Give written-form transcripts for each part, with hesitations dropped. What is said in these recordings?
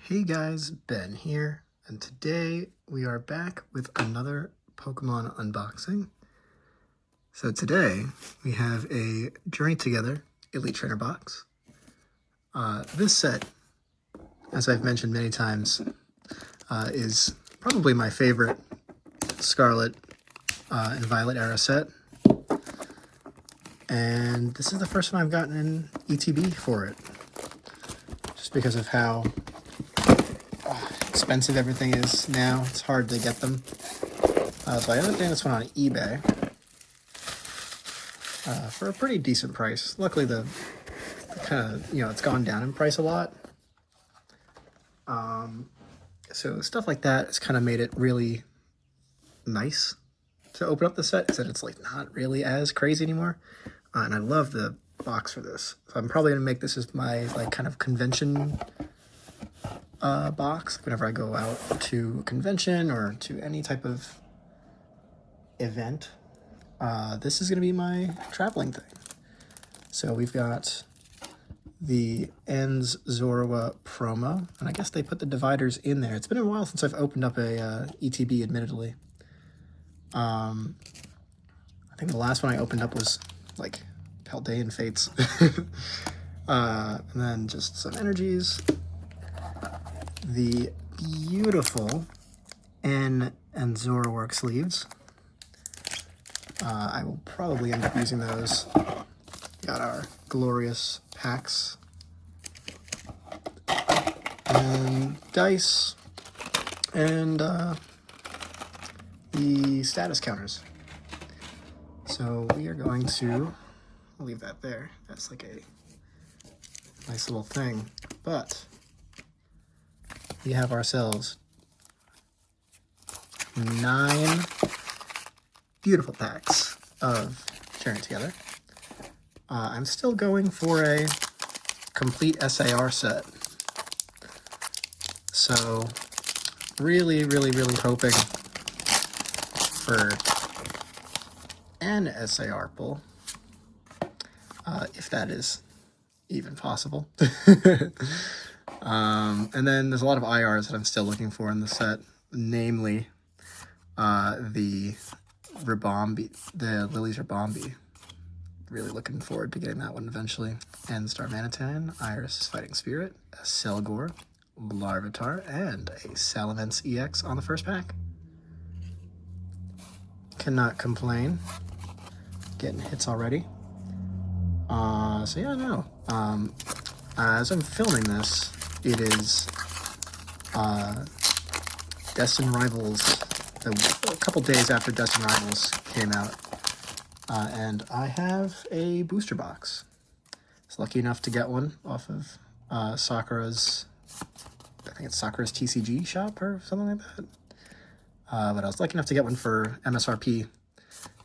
Hey guys, Ben here, and today we are back with another Pokemon unboxing. So today we have a Journey Together Elite Trainer box. This set, as I've mentioned many times, is probably my favorite Scarlet and Violet era set. And this is the first time I've gotten an ETB for it, just because of how expensive everything is now. It's hard to get them. So I ended up getting this one on eBay for a pretty decent price. Luckily, the kind of, it's gone down in price a lot. So stuff like that has kind of made it really nice to open up the set, is that it's like not really as crazy anymore. And I love the box for this. So I'm probably going to make this as my kind of convention box whenever I go out to a convention or to any type of event. This is going to be my traveling thing. So we've got the Ends Zorua promo, and I guess they put the dividers in there. It's been a while since I've opened up a ETB, admittedly. I think the last one I opened up was like Paldean Fates. And then just some energies. The beautiful N and Zoroark sleeves. I will probably end up using those. Got our glorious packs. And dice. And the status counters. So we are going to leave that there. That's like a nice little thing. But we have ourselves 9 beautiful packs of Journey Together. I'm still going for a complete SAR set. So really hoping for an SAR pull, if that is even possible. And then there's a lot of IRs that I'm still looking for in the set, namely the Lily's Ribombee. Really looking forward to getting that one eventually. And Starmanitan, Iris Fighting Spirit, a Selgor, Larvitar, and a Salamence EX on the first pack. Cannot complain. Getting hits already. So yeah, no. As I'm filming this, it is Destined Rivals, a couple days after Destined Rivals came out, and I have a booster box. I was lucky enough to get one off of Sakura's, I think it's Sakura's TCG shop or something like that. But I was lucky enough to get one for MSRP,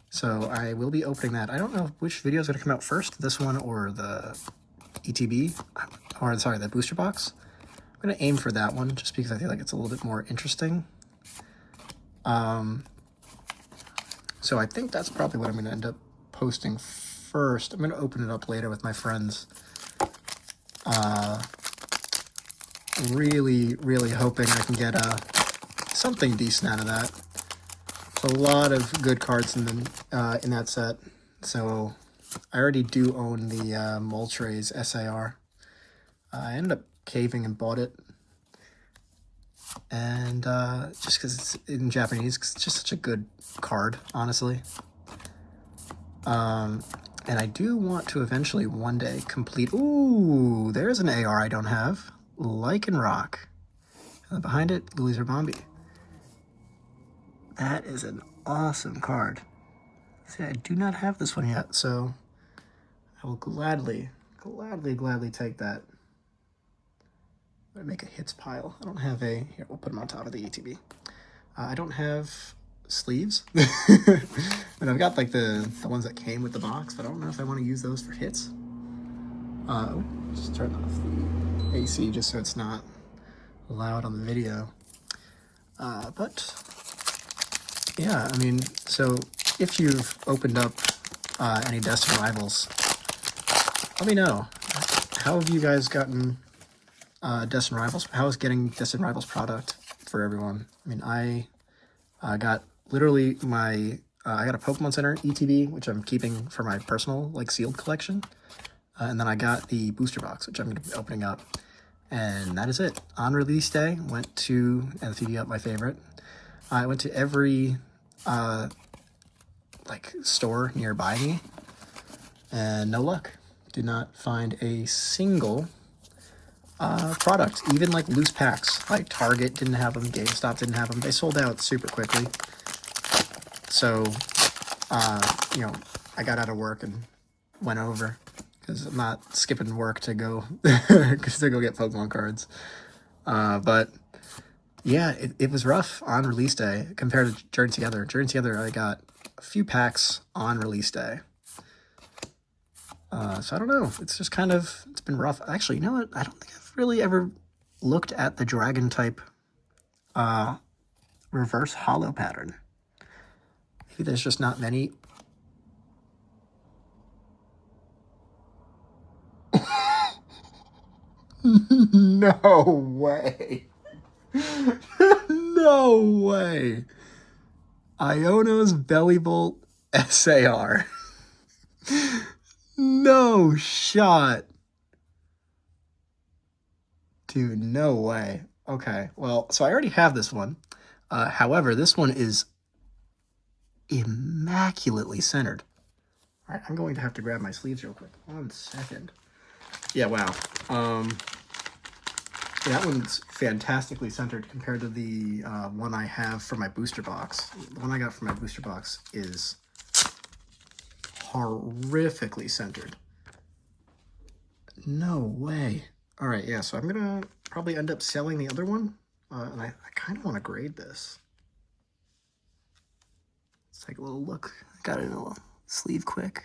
so I will be opening that. I don't know which video is going to come out first, this one or the ETB, or sorry, the booster box. I'm going to aim for that one just because I feel like it's a little bit more interesting. So I think that's probably what I'm going to end up posting first. I'm going to open it up later with my friends. Really hoping I can get something decent out of that. There's a lot of good cards in that set. So I already do own the Moltres SAR. I ended up caving and bought it. And just because it's in Japanese, 'cause it's just such a good card, honestly. And I do want to eventually one day complete... Ooh, there's an AR I don't have. Lycanroc. And behind it, Lily's Ribombee. That is an awesome card. See, I do not have this one yet, so I will gladly take that. I'm going to make a hits pile. I don't have a... Here, we'll put them on top of the ETB. I don't have sleeves. And I've got like the ones that came with the box, but I don't know if I want to use those for hits. Just turn off the AC just so it's not loud on the video. But yeah, I mean, so if you've opened up any Destined Rivals, let me know. How have you guys gotten Destin Rivals. How is getting Destin Rivals product for everyone? I mean, I got literally my I got a Pokemon Center ETB, which I'm keeping for my personal like sealed collection, and then I got the booster box, which I'm going to be opening up, and that is it. On release day, went to NCD Up, my favorite. I went to every like store nearby me, and no luck. Did not find a single product, even like loose packs. Like Target didn't have them, GameStop didn't have them. They sold out super quickly. So, you know, I got out of work and went over because I'm not skipping work to go get Pokemon cards. But yeah, it was rough on release day compared to Journey Together. Journey Together, I got a few packs on release day. So I don't know. It's just kind of, it's been rough. Actually, you know what? I don't think I've really ever looked at the dragon type reverse hollow pattern. Maybe there's just not many. No way. No way. Iono's Bellybolt SAR. No shot. Dude, no way. Okay, well, so I already have this one. However, this one is immaculately centered. All right, I'm going to have to grab my sleeves real quick. 1 second. Yeah, wow. That one's fantastically centered compared to the one I have for my booster box. The one I got for my booster box is horrifically centered. No way. All right, yeah, so I'm gonna probably end up selling the other one, and I kind of want to grade this. Let's take a little look. Got it in a little sleeve quick.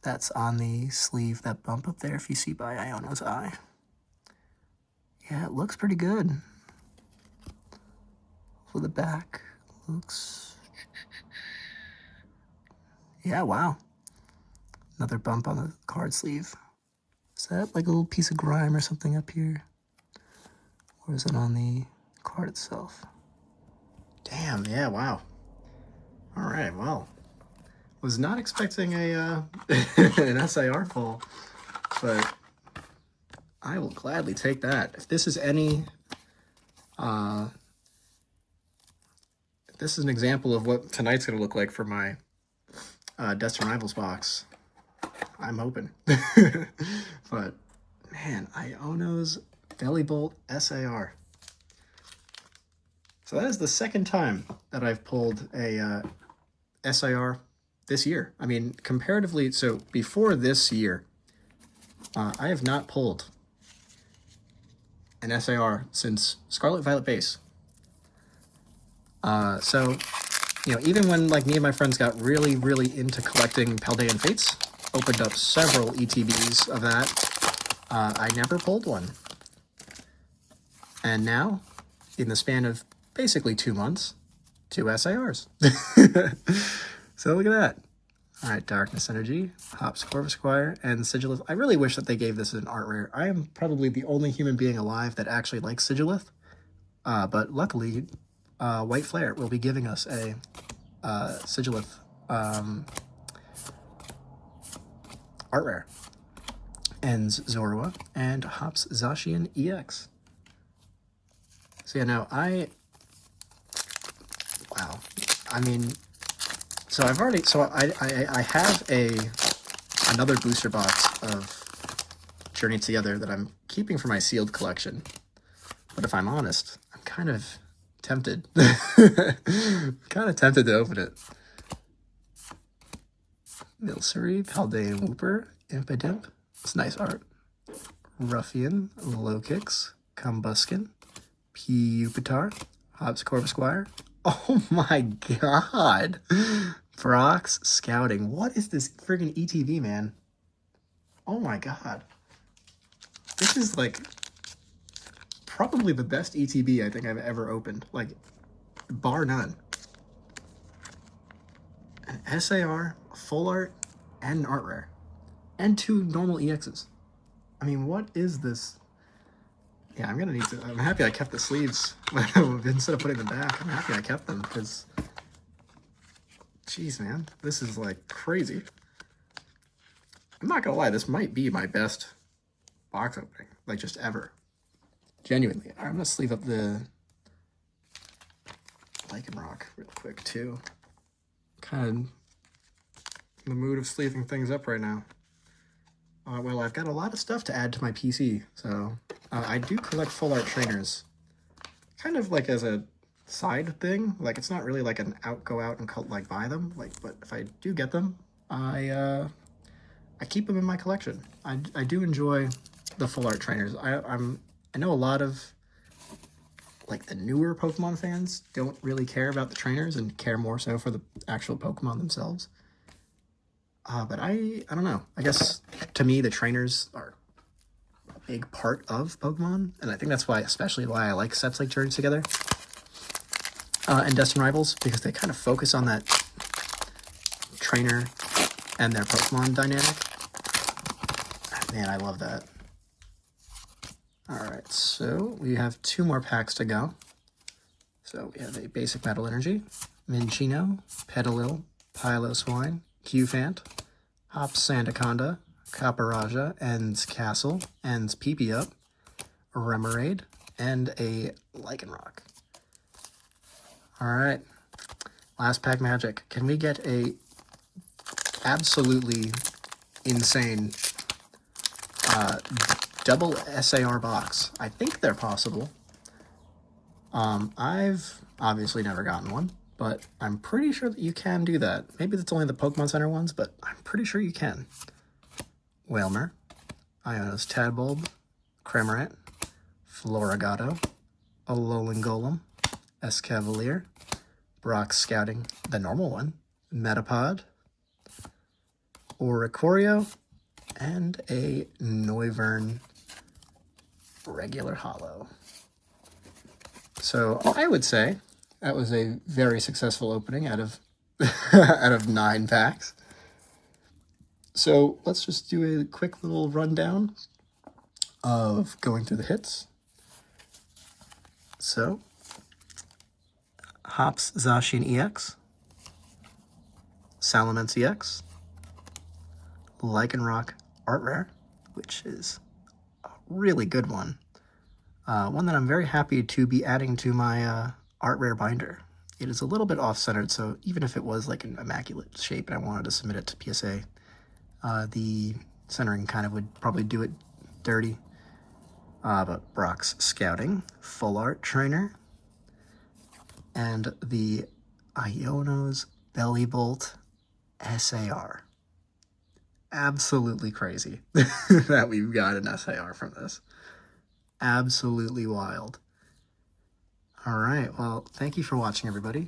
That's on the sleeve, that bump up there, if you see by Iono's eye. Yeah, it looks pretty good. For the back, looks... Yeah, wow. Another bump on the card sleeve. Is that like a little piece of grime or something up here? Or is it on the card itself? Damn, yeah, wow. All right, well. Was not expecting a an SAR pull, but I will gladly take that. If this is any, if this is an example of what tonight's going to look like for my Destin Rivals box, I'm hoping. But, man, Iono's Bellybolt SAR. So that is the second time that I've pulled a SAR this year. I mean, comparatively, so before this year, I have not pulled an SAR since Scarlet Violet Base. So, you know, even when like me and my friends got really, really into collecting Paldean Fates, opened up several ETBs of that, I never pulled one. And now, in the span of basically 2 months, 2 SARs. So look at that. All right, Darkness Energy, Hops, Corvusquire, and Sigilith. I really wish that they gave this an art rare. I am probably the only human being alive that actually likes Sigilith. But luckily, White Flare will be giving us a Sigilith art rare. Ends Zorua and Hops Zacian EX. So yeah, no, wow. I mean, so I've already, so I have another booster box of Journey Together that I'm keeping for my sealed collection. But if I'm honest, I'm kind of tempted. Kind of tempted to open it. Milcery, Paldean Wooper, Impidimp. It's nice art. Ruffian, Low Kicks, Combuskin, Pupitar, Hobbs Corvusquire. Oh my god! Brock's Scouting. What is this friggin' ETV, man? Oh my god. This is like probably the best ETB I think I've ever opened. Like, bar none. An SAR, full art, and an art rare. And 2 normal EXs. I mean, what is this? Yeah, I'm gonna need to. I'm happy I kept the sleeves instead of putting them back. I'm happy I kept them because, jeez, man, this is like crazy. I'm not gonna lie, this might be my best box opening, like just ever. Genuinely, I'm gonna sleeve up the Lycanroc real quick too. Kind of in the mood of sleeving things up right now. Well, I've got a lot of stuff to add to my PC, so I do collect full art trainers, kind of like as a side thing. Like it's not really like an go out and like buy them. Like, but if I do get them, I keep them in my collection. I do enjoy the full art trainers. I know a lot of like the newer Pokemon fans don't really care about the trainers and care more so for the actual Pokemon themselves. But I don't know. I guess to me the trainers are a big part of Pokemon, and I think that's why, especially why I like sets like Journeys Together and Destined Rivals, because they kind of focus on that trainer and their Pokemon dynamic. Man, I love that. Alright, so we have 2 more packs to go. So we have a Basic Metal Energy, Minchino, Petalil, Piloswine, Qfant, Hops Sandaconda, Caparaja, Ends Castle, Ends Peepee Up, Remoraid, and a Lycanroc. Alright, last pack magic. Can we get a absolutely insane double SAR box? I think they're possible. I've obviously never gotten one, but I'm pretty sure that you can do that. Maybe that's only the Pokemon Center ones, but I'm pretty sure you can. Wailmer, Iono's Tadbulb, Cramorant, Floragato, Alolan Golem, Escavalier, Brock Scouting, the normal one, Metapod, Oricorio, and a Noivern regular holo. So I would say that was a very successful opening out of out of 9 packs. So let's just do a quick little rundown of going through the hits. So Hops Zacian EX, Salamence EX, Lycanroc Art Rare, which is a really good one. One that I'm very happy to be adding to my Art Rare binder. It is a little bit off-centered, so even if it was like an immaculate shape and I wanted to submit it to PSA, the centering kind of would probably do it dirty. But Brock's Scouting, Full Art Trainer, and the Iono's Bellybolt SAR. Absolutely crazy that we've got an SAR from this. Absolutely wild. All right, well, thank you for watching, everybody.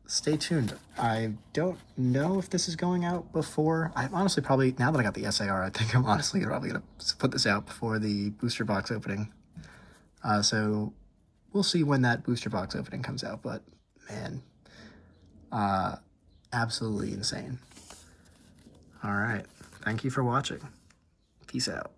Stay tuned. I don't know if this is going out before. I'm honestly probably, now that I got the SAR, I think I'm honestly probably going to put this out before the booster box opening. So we'll see when that booster box opening comes out, but man, absolutely insane. All right, thank you for watching. Peace out.